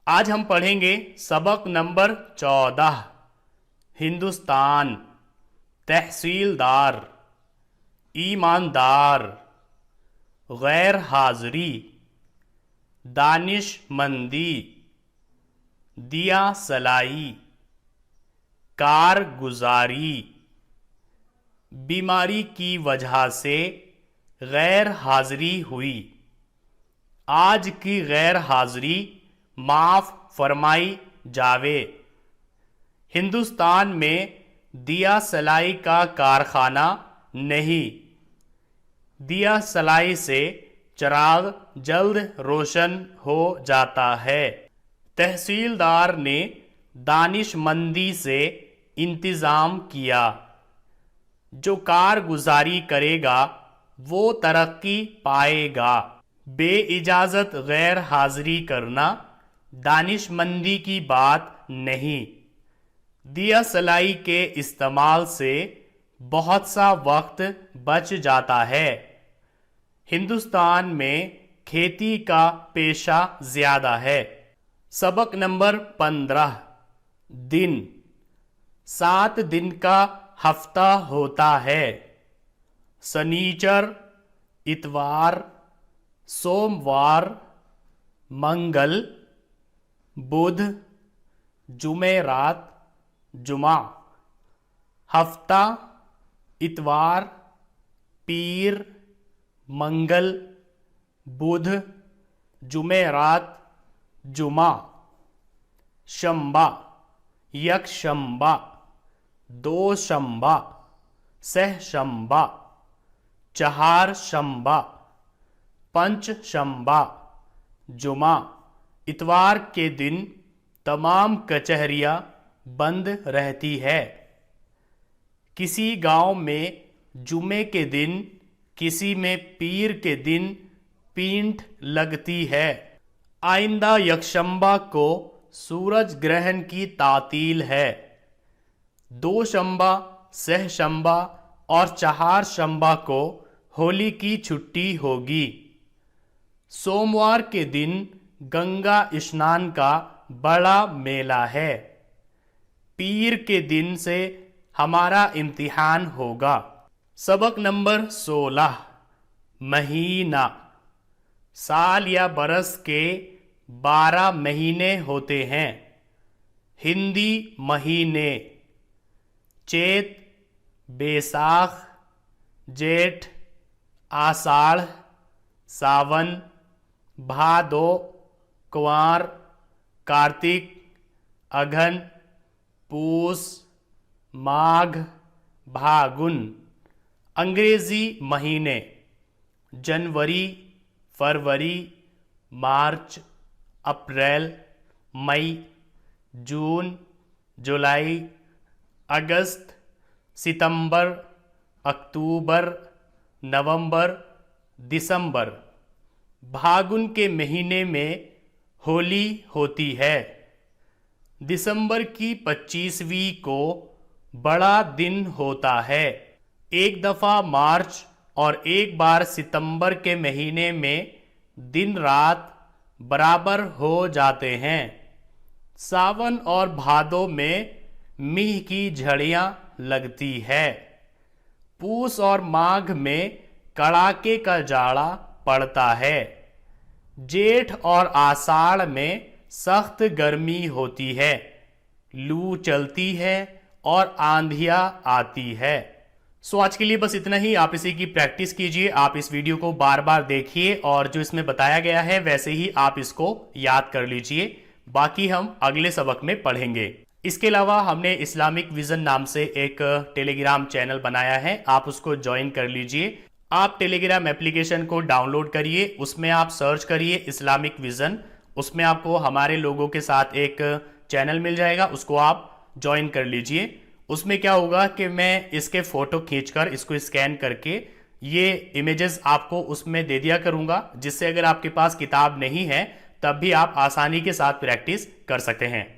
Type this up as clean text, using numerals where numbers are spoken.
आज हम पढ़ेंगे सबक नंबर 14 हिंदुस्तान, तहसीलदार, ईमानदार, गैर हाजिरी, दानिशमंदी, दिया सलाई, कारगुजारी। बीमारी की वजह से गैर हाजिरी हुई। आज की गैर हाजिरी माफ फरमाई जावे। हिंदुस्तान में दिया सलाई का कारखाना नहीं। दिया सलाई से चिराग जल्द रोशन हो जाता है। तहसीलदार ने दानिशमंदी से इंतज़ाम किया। जो कारगुजारी करेगा वो तरक्की पाएगा। बेइजाज़त गैर हाजिरी करना दानिशमंदी की बात नहीं। दिया सलाई के इस्तेमाल से बहुत सा वक्त बच जाता है। हिंदुस्तान में खेती का पेशा ज़्यादा है। सबक नंबर 15 दिन। 7 दिन का हफ्ता होता है। शनिचर, इतवार, सोमवार, मंगल, बुध, जुमेरात, जुमा। हफ्ता, इतवार, पीर, मंगल, बुध, जुमेरात, जुमा। शंबा, यकशंबा, दोशंबा, सहशंबा, चहारशंबा, पंचशंबा, जुमा। इतवार के दिन तमाम कचहरियाँ बंद रहती है। किसी गांव में जुमे के दिन, किसी में पीर के दिन पींठ लगती है। आइंदा यकशंबा को सूरज ग्रहण की तातील है। दोशंबा, सहशंबा और चहारशंबा को होली की छुट्टी होगी। सोमवार के दिन गंगा स्नान का बड़ा मेला है। पीर के दिन से हमारा इम्तिहान होगा। सबक नंबर 16 महीना। साल या बरस के 12 महीने होते हैं। हिंदी महीने चैत, बैसाख, जेठ, आषाढ़, सावन, भादो, कुंवार, कार्तिक, अघन, पूस, माघ, फागुन। अंग्रेजी महीने जनवरी, फरवरी, मार्च, अप्रैल, मई, जून, जुलाई, अगस्त, सितंबर, अक्टूबर, नवंबर, दिसंबर। फागुन के महीने में होली होती है। दिसंबर की 25वीं को बड़ा दिन होता है। एक दफ़ा मार्च और एक बार सितंबर के महीने में दिन रात बराबर हो जाते हैं। सावन और भादों में मींह की झड़ियाँ लगती है। पूस और माघ में कड़ाके का जाड़ा पड़ता है। जेठ और आषाढ़ में सख्त गर्मी होती है। लू चलती है और आंधियाँ आती है। सो आज के लिए बस इतना ही। आप इसी की प्रैक्टिस कीजिए। आप इस वीडियो को बार बार देखिए और जो इसमें बताया गया है वैसे ही आप इसको याद कर लीजिए। बाकी हम अगले सबक में पढ़ेंगे। इसके अलावा हमने इस्लामिक विजन नाम से एक टेलीग्राम चैनल बनाया है, आप उसको ज्वाइन कर लीजिए। आप टेलीग्राम एप्लीकेशन को डाउनलोड करिए, उसमें आप सर्च करिए इस्लामिक विजन। उसमें आपको हमारे लोगों के साथ एक चैनल मिल जाएगा, उसको आप ज्वाइन कर लीजिए। उसमें क्या होगा कि मैं इसके फोटो खींचकर इसको स्कैन करके ये इमेजेस आपको उसमें दे दिया करूंगा, जिससे अगर आपके पास किताब नहीं है तब भी आप आसानी के साथ प्रैक्टिस कर सकते हैं।